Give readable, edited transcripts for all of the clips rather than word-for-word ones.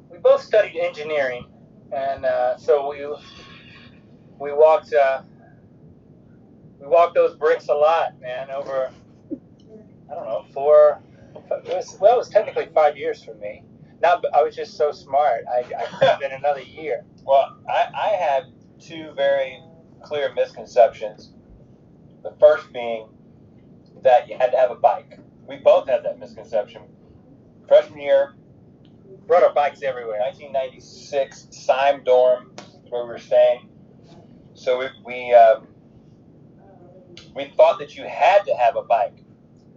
We both studied engineering, and so we walked those bricks a lot, man. Over, I don't know, it was technically 5 years for me. I was just so smart. I could have been another year. Well, I had two very clear misconceptions. The first being that you had to have a bike. We both had that misconception. Freshman year, Brought our bikes everywhere. 1996, Syme dorm, where we were staying. So we thought that you had to have a bike.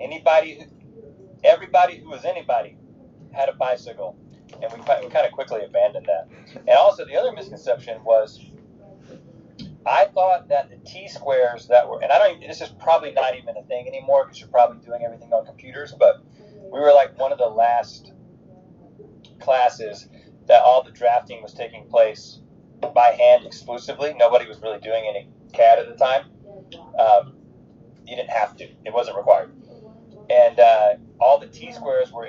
Everybody who was anybody had a bicycle, and we kind of quickly abandoned that. And also, the other misconception was, I thought that the T-squares that were, and this is probably not even a thing anymore because you're probably doing everything on computers, but we were like one of the last classes that all the drafting was taking place by hand exclusively. Nobody was really doing any CAD at the time. You didn't have to. It wasn't required. And all the T-squares were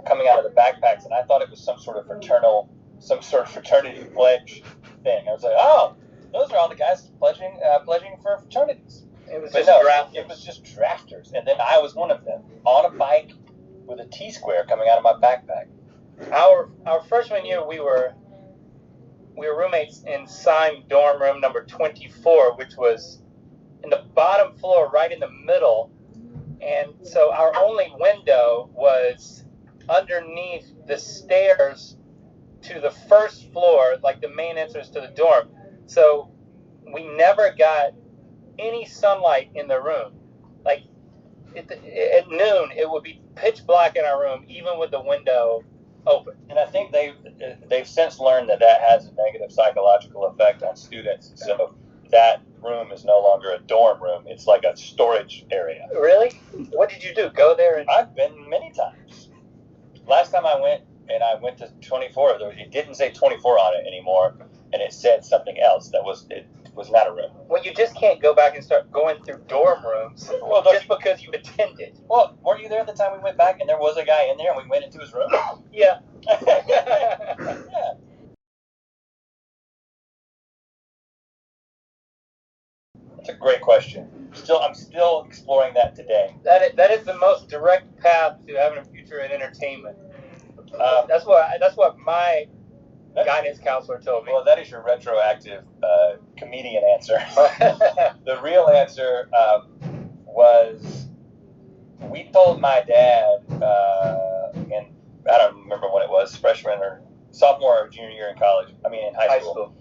coming out of the backpacks, and I thought it was some sort of fraternity pledge thing. I was like, oh, those are all the guys pledging for fraternities. It was drafters. It was just drafters, and then I was one of them on a bike with a T-square coming out of my backpack. Our freshman year, we were roommates in Syme dorm room number 24, which was in the bottom floor, right in the middle. And so our only window was underneath the stairs to the first floor, like the main entrance to the dorm. So we never got any sunlight in the room. Like at noon, it would be pitch black in our room, even with the window open. And I think they've since learned that has a negative psychological effect on students. So that room is no longer a dorm room. It's like a storage area. Really? What did you do? Go there? I've been many times. Last time I went to 24, it didn't say 24 on it anymore, and it said something else it was not a room. Well, you just can't go back and start going through dorm rooms just because you attended. Well, weren't you there at the time we went back and there was a guy in there and we went into his room? Yeah. Yeah. That's a great question. I'm still exploring that today. That is the most direct path to having a future in entertainment. That's what my guidance counselor told me. Well, that is your retroactive comedian answer. The real answer was, we told my dad, and I don't remember when it was, freshman or sophomore or junior year in high school.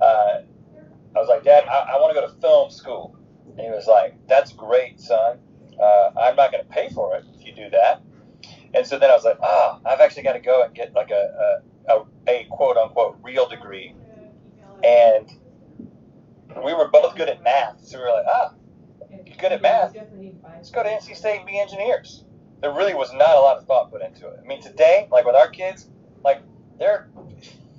I was like, Dad, I want to go to film school. And he was like, that's great, son. I'm not going to pay for it if you do that. And so then I was like, I've actually got to go and get like a quote unquote real degree. And we were both good at math. So we were like, you're good at math, let's go to NC State and be engineers. There really was not a lot of thought put into it. I mean, today, like with our kids, like they're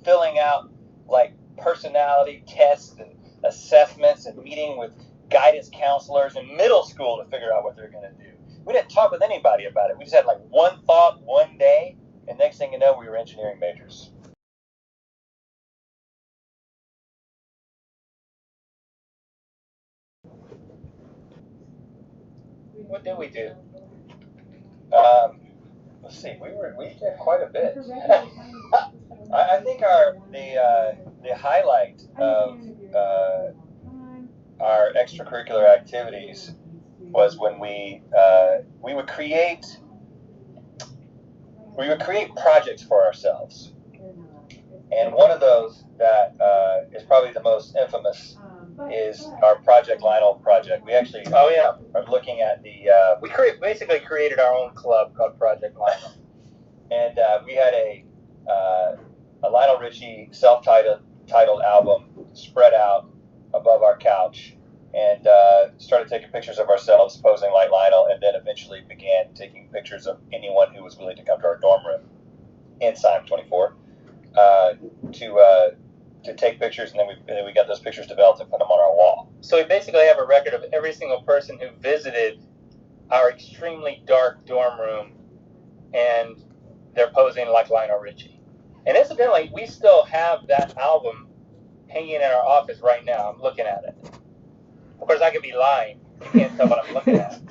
filling out like personality tests and assessments and meeting with guidance counselors in middle school to figure out what they're going to do. We didn't talk with anybody about it. We just had like one thought one day, and next thing you know, we were engineering majors. What did we do? Let's see. We did quite a bit. I think the highlight of our extracurricular activities was when we would create projects for ourselves, and one of those that is probably the most infamous is our Project Lionel project. We actually are looking at we basically created our own club called Project Lionel, and we had a Lionel Richie self-titled album spread out above our couch, and started taking pictures of ourselves posing like Lionel, and then eventually began taking pictures of anyone who was willing to come to our dorm room in Syme 24 to take pictures, and then we got those pictures developed and put them on our wall. So we basically have a record of every single person who visited our extremely dark dorm room, and they're posing like Lionel Richie. And incidentally, we still have that album hanging in our office right now. I'm looking at it. Of course, I could be lying. You can't tell what I'm looking at.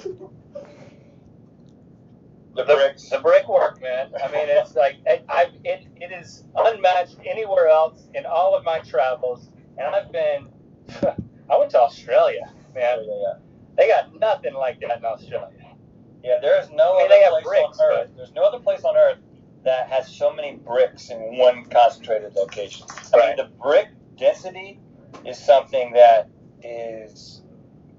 The brickwork, man. I mean, it's like it is unmatched anywhere else in all of my travels. And I went to Australia, man. Yeah. They got nothing like that in Australia. Yeah, there's no other place on Earth. There's no other place on Earth that has so many bricks in one concentrated location. I mean, the brick density is something that is,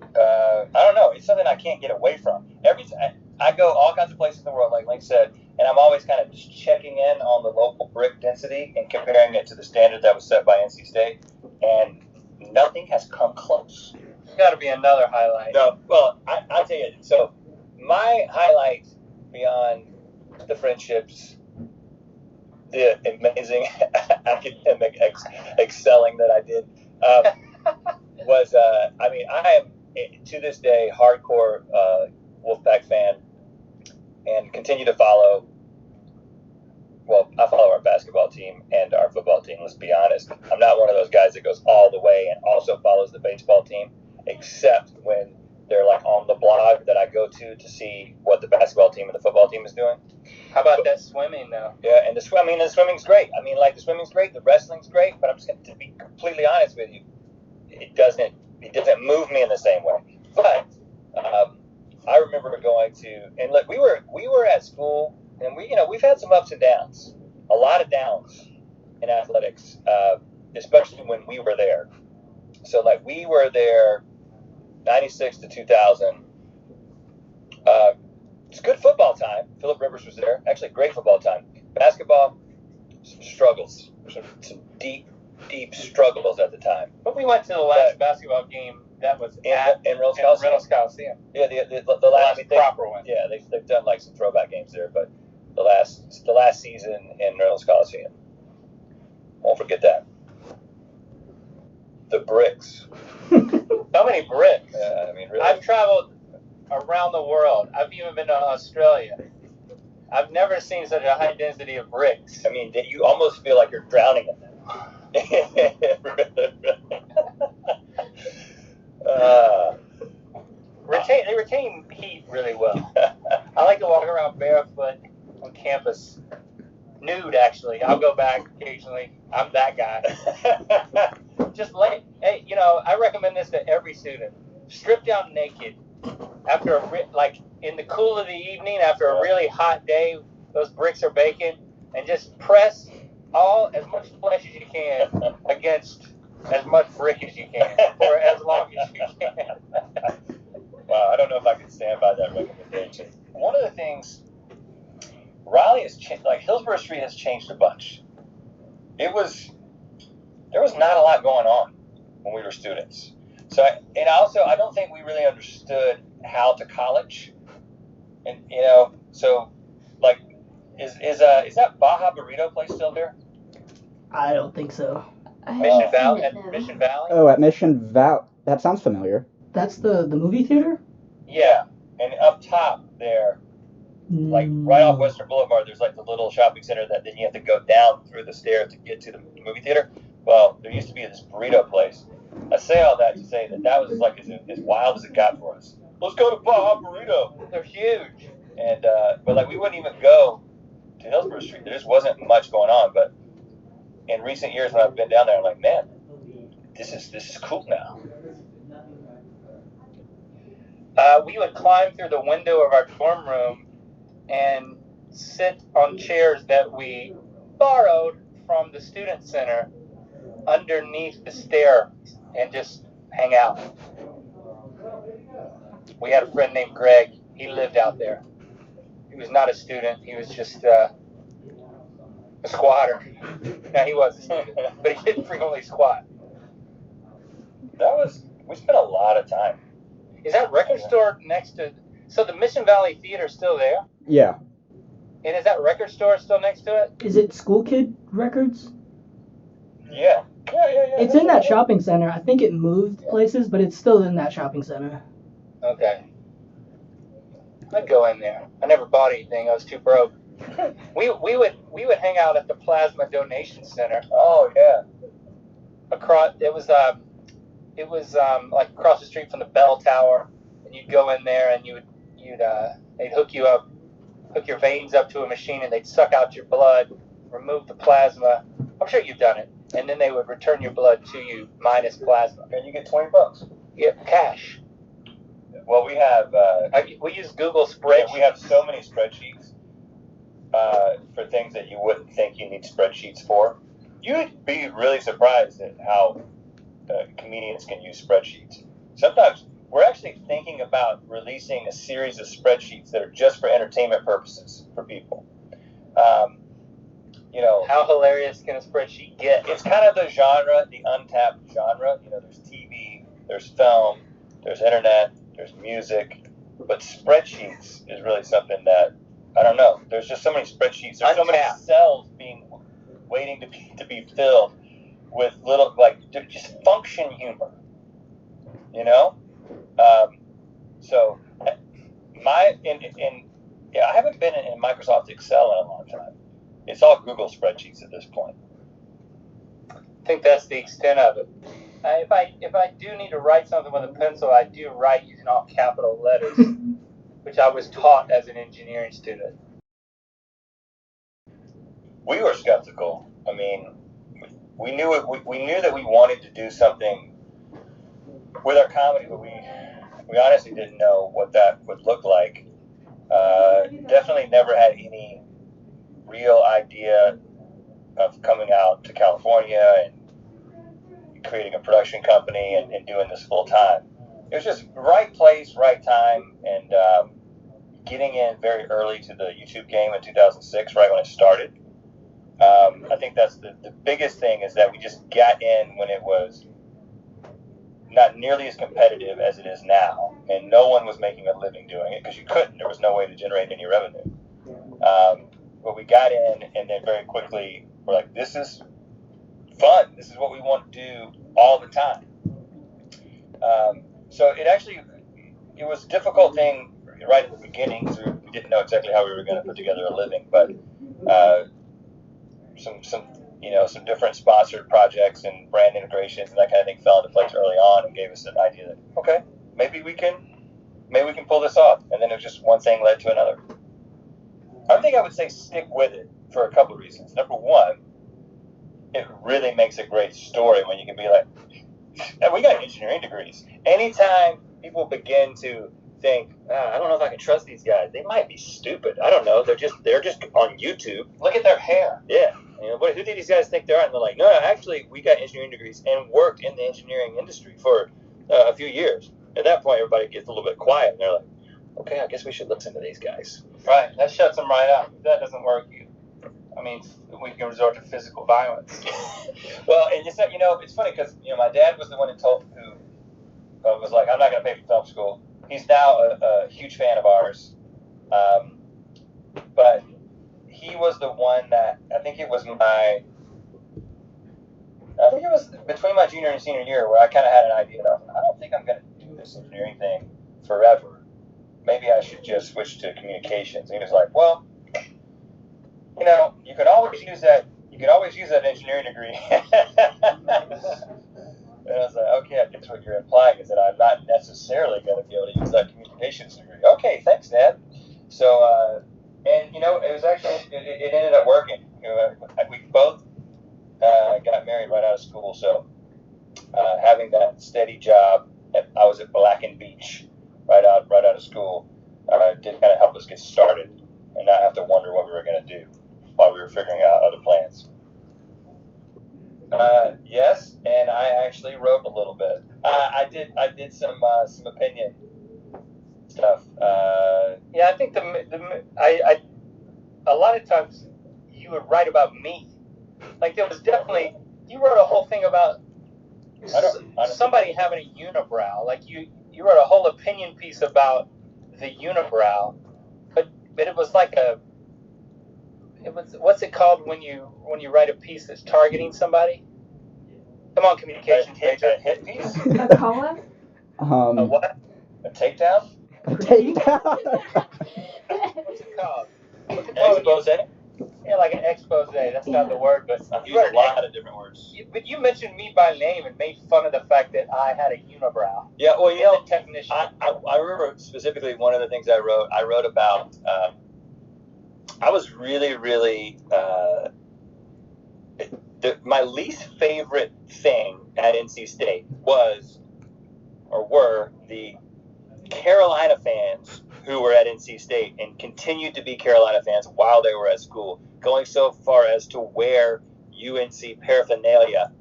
I don't know, it's something I can't get away from. Every time I go all kinds of places in the world, like Link said, and I'm always kind of just checking in on the local brick density and comparing it to the standard that was set by NC State, and nothing has come close. There's got to be another highlight. No, well, I'll tell you. So my highlight beyond the friendships, the amazing academic excelling that I did, was, I mean, I am, to this day, hardcore Wolfpack fan and continue to follow. Well, I follow our basketball team and our football team, let's be honest. I'm not one of those guys that goes all the way and also follows the baseball team, except when they're like on the blog that I go to see what the basketball team and the football team is doing. How about that swimming, though? Yeah, and the swimming's great. I mean, like, the swimming's great, the wrestling's great, but I'm just going to be completely honest with you. It doesn't move me in the same way. But I remember going to, and look, we were at school, and we've had some ups and downs, a lot of downs in athletics, especially when we were there. So, like, we were there 96 to 2000. It's good football time. Philip Rivers was there. Actually, great football time. Basketball, some struggles. Some deep struggles at the time. But we went to the last basketball game that was in Reynolds Coliseum. Yeah, the last proper one. Yeah, they've done like some throwback games there, but the last season in Reynolds Coliseum. Won't forget that. The bricks. So many bricks. Yeah, I mean, really. I've traveled around the world. I've even been to Australia. I've never seen such a high density of bricks. I mean, you almost feel like you're drowning in them. They retain heat really well. I like to walk around barefoot on campus. Nude, actually. I'll go back occasionally. I'm that guy. Just hey, I recommend this to every student. Strip down naked after in the cool of the evening, after a really hot day, those bricks are baking, and just press as much flesh as you can against as much brick as you can, or as long as you can. Wow, I don't know if I can stand by that recommendation. One of the things, Raleigh has changed, like Hillsborough Street has changed a bunch. There was not a lot going on when we were students. So, I don't think we really understood how to college. And, so, like, is that Baja Burrito place still there? I don't think so. Mission Valley? At Mission Valley? Oh, at Mission Valley. That sounds familiar. That's the movie theater? Yeah. And up top there, like right off Western Boulevard, there's like the little shopping center that then you have to go down through the stairs to get to the movie theater. Well, there used to be this burrito place. I say all that to say that was like as wild as it got for us. Let's go to Baja Burrito. They're huge. And but like we wouldn't even go to Hillsborough Street. There just wasn't much going on. But in recent years, when I've been down there, I'm like, man, this is cool now. We would climb through the window of our dorm room and sit on chairs that we borrowed from the student center underneath the stair and just hang out. We had a friend named Greg. He lived out there. He was not a student. He was just a squatter. No, he was a student, but he didn't frequently squat. We spent a lot of time. Is that record store next to... So the Mission Valley Theater is still there? Yeah. And is that record store still next to it? Is it School Kid Records? Yeah. It's in that shopping center. I think it moved places, but it's still in that shopping center. Okay. I'd go in there. I never bought anything. I was too broke. We would hang out at the Plasma Donation Center. Oh yeah. Across it was like across the street from the bell tower, and you'd go in there and they'd hook your veins up to a machine, and they'd suck out your blood, remove the plasma. I'm sure you've done it, and then they would return your blood to you minus plasma, And you get $20. you get cash. Well, we have. We use Google Spreadsheets. We have so many spreadsheets for things that you wouldn't think you need spreadsheets for. You'd be really surprised at how comedians can use spreadsheets. Sometimes we're actually thinking about releasing a series of spreadsheets that are just for entertainment purposes for people. How hilarious can a spreadsheet get? It's kind of the genre, the untapped genre. There's TV, there's film, there's internet, there's music, but spreadsheets is really something that, I don't know, there's just so many spreadsheets, there's so many cells waiting to be filled with little, just function humor, so I haven't been in Microsoft Excel in a long time. It's all Google spreadsheets at this point. I think that's the extent of it. If I do need to write something with a pencil, I do write using all capital letters, which I was taught as an engineering student. We were skeptical. I mean, we knew that we wanted to do something with our comedy, but we honestly didn't know what that would look like. Definitely never had any real idea of coming out to California and creating a production company and doing this full time. It was just right place, right time, and getting in very early to the YouTube game in 2006, right when it started. I think that's the biggest thing, is that we just got in when it was not nearly as competitive as it is now, and no one was making a living doing it because you couldn't. There was no way to generate any revenue. But we got in, and then very quickly we're like, this is fun. This is what we want to do all the time. So it was a difficult thing right at the beginning, because we didn't know exactly how we were going to put together a living. But some different sponsored projects and brand integrations and that kind of thing fell into place early on and gave us an idea that, okay, maybe we can pull this off. And then it was just one thing led to another. I think I would say stick with it for a couple of reasons. Number one, it really makes a great story when you can be like, we got engineering degrees. Anytime people begin to think, I don't know if I can trust these guys. They might be stupid. I don't know. They're just on YouTube. Look at their hair. Yeah. Who do these guys think they are? And they're like, no, actually, we got engineering degrees and worked in the engineering industry for a few years. At that point, everybody gets a little bit quiet, and they're like, okay, I guess we should listen to these guys. Right. That shuts them right out. If that doesn't work, we can resort to physical violence. Well, and it's funny because my dad was the one who was like, I'm not going to pay for film school. He's now a huge fan of ours, but he was the one that I think it was between my junior and senior year where I kind of had an idea of, I don't think I'm going to do this engineering thing forever. Maybe I should just switch to communications. And he was like, well, you can always use that. You can always use that engineering degree. And I was like, okay, I guess what you're implying is that I'm not necessarily going to be able to use that communications degree. Okay, thanks, Dad. So, it was actually, it ended up working. We both got married right out of school, so having that steady job, I was at Black and Beach right out of school, did kind of help us get started and not have to wonder what we were going to do while we were figuring out other plans. Yes, and I actually wrote a little bit. I did some opinion stuff. Yeah, I think a lot of times you would write about me. Like there was definitely, you wrote a whole thing about somebody having a unibrow. Like you wrote a whole opinion piece about the unibrow, but it was like what's it called when you write a piece that's targeting somebody? Come on, communications major. A hit piece? A call-up? A what? A takedown? Take down. What's it called? What's it called? Expose? Yeah, like an expose. That's not the word, but I've you used wrote a lot of different words. But you mentioned me by name and made fun of the fact that I had a unibrow. Yeah, well, you know, technician. I remember specifically one of the things I wrote about, I was really, my least favorite thing at NC State were the Carolina fans who were at NC State and continued to be Carolina fans while they were at school, going so far as to wear UNC paraphernalia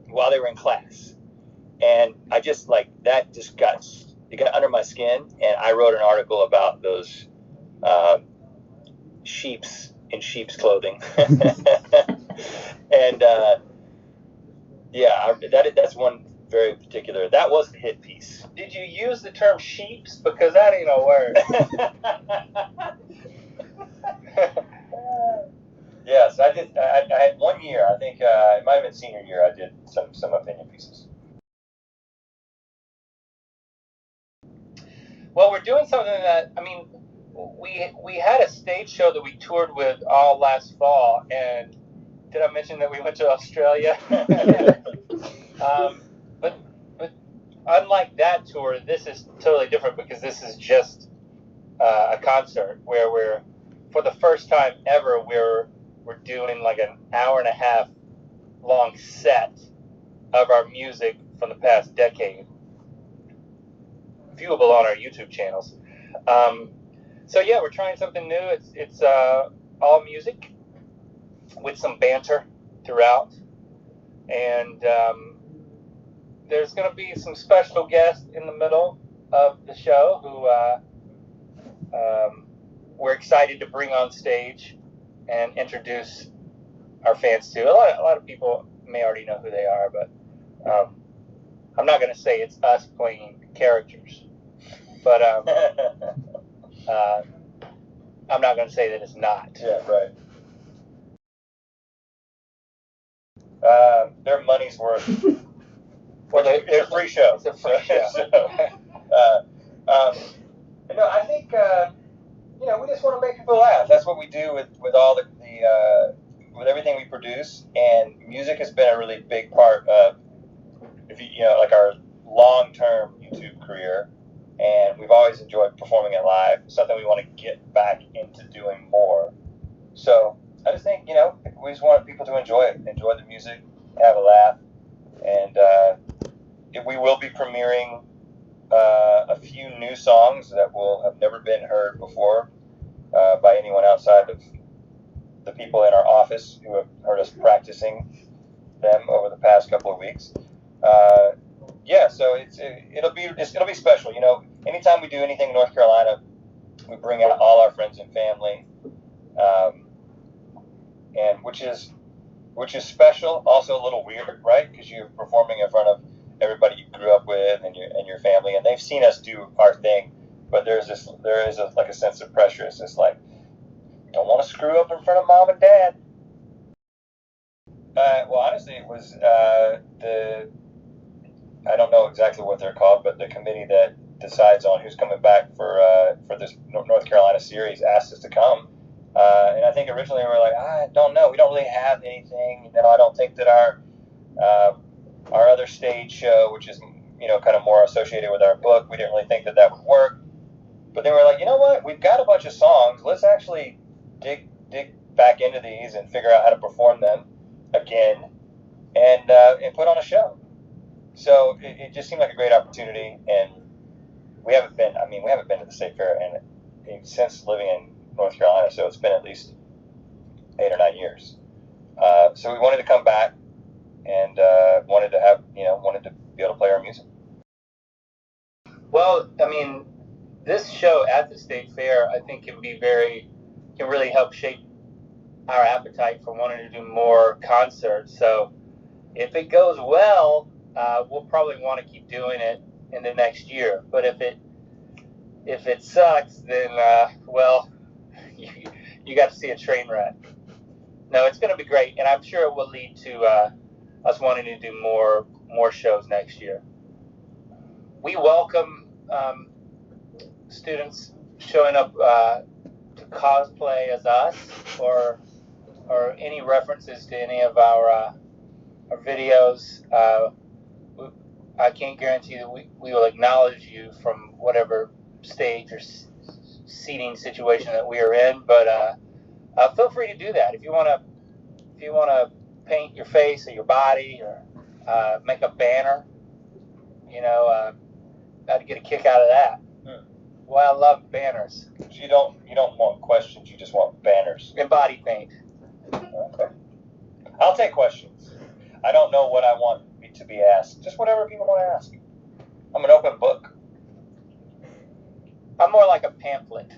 while they were in class. And I just that just got under my skin, and I wrote an article about those sheeps in sheep's clothing. And that's one very particular. That was the hit piece. Did you use the term sheeps? Because that ain't a word. Yes, I did. I had 1 year. I think it might have been senior year. I did some opinion pieces. Well, we're doing something that, we had a stage show that we toured with all last fall, and did I mention that we went to Australia? But unlike that tour, this is totally different because this is just a concert where we're, for the first time ever, we're doing like an hour and a half long set of our music from the past decade, viewable on our YouTube channels. So yeah, we're trying something new. It's all music with some banter throughout, and there's going to be some special guests in the middle of the show who we're excited to bring on stage and introduce our fans to. A lot of people may already know who they are, but I'm not going to say it's us playing characters, but I'm not going to say that it's not. Yeah, right. Their money's worth. Well, it's a free show. It's a free show. I think we just want to make people laugh. That's what we do with all the with everything we produce, and music has been a really big part of our long-term YouTube career, and we've always enjoyed performing it live. It's something we want to get back into doing more. So I just think we just want people to enjoy the music, have a laugh, and we will be premiering a few new songs that will have never been heard before by anyone outside of the people in our office who have heard us practicing them over the past couple of weeks. So it'll be special. Anytime we do anything in North Carolina, we bring out all our friends and family, and which is special. Also a little weird, right? Because you're performing in front of everybody you grew up with and your family, and they've seen us do our thing. But there is a sense of pressure. It's just like, don't want to screw up in front of mom and dad. Well, honestly, it was I don't know exactly what they're called, but the committee that decides on who's coming back for this North Carolina series asked us to come. And I think originally we were like, I don't know, we don't really have anything. I don't think that our other stage show, which is kind of more associated with our book, we didn't really think that would work. But then we're like, you know what? We've got a bunch of songs. Let's actually dig back into these and figure out how to perform them again and put on a show. So it just seemed like a great opportunity, and we haven't been to the State Fair since living in North Carolina, so it's been at least 8 or 9 years. So we wanted to come back and wanted to be able to play our music. Well, this show at the State Fair, I think, can really help shape our appetite for wanting to do more concerts. So if it goes well, we'll probably want to keep doing it in the next year. But if it sucks, then you got to see a train wreck. No, it's going to be great, and I'm sure it will lead to us wanting to do more shows next year. We welcome students showing up to cosplay as us, or any references to any of our videos, I can't guarantee that we will acknowledge you from whatever stage or seating situation that we are in. But feel free to do that if you want to paint your face or your body, or make a banner. I'd get a kick out of that. Well, I love banners. You don't want questions. You just want banners. And body paint. Okay. I'll take questions. I don't know what I want to be asked. Just whatever people want to ask. I'm an open book. I'm more like a pamphlet.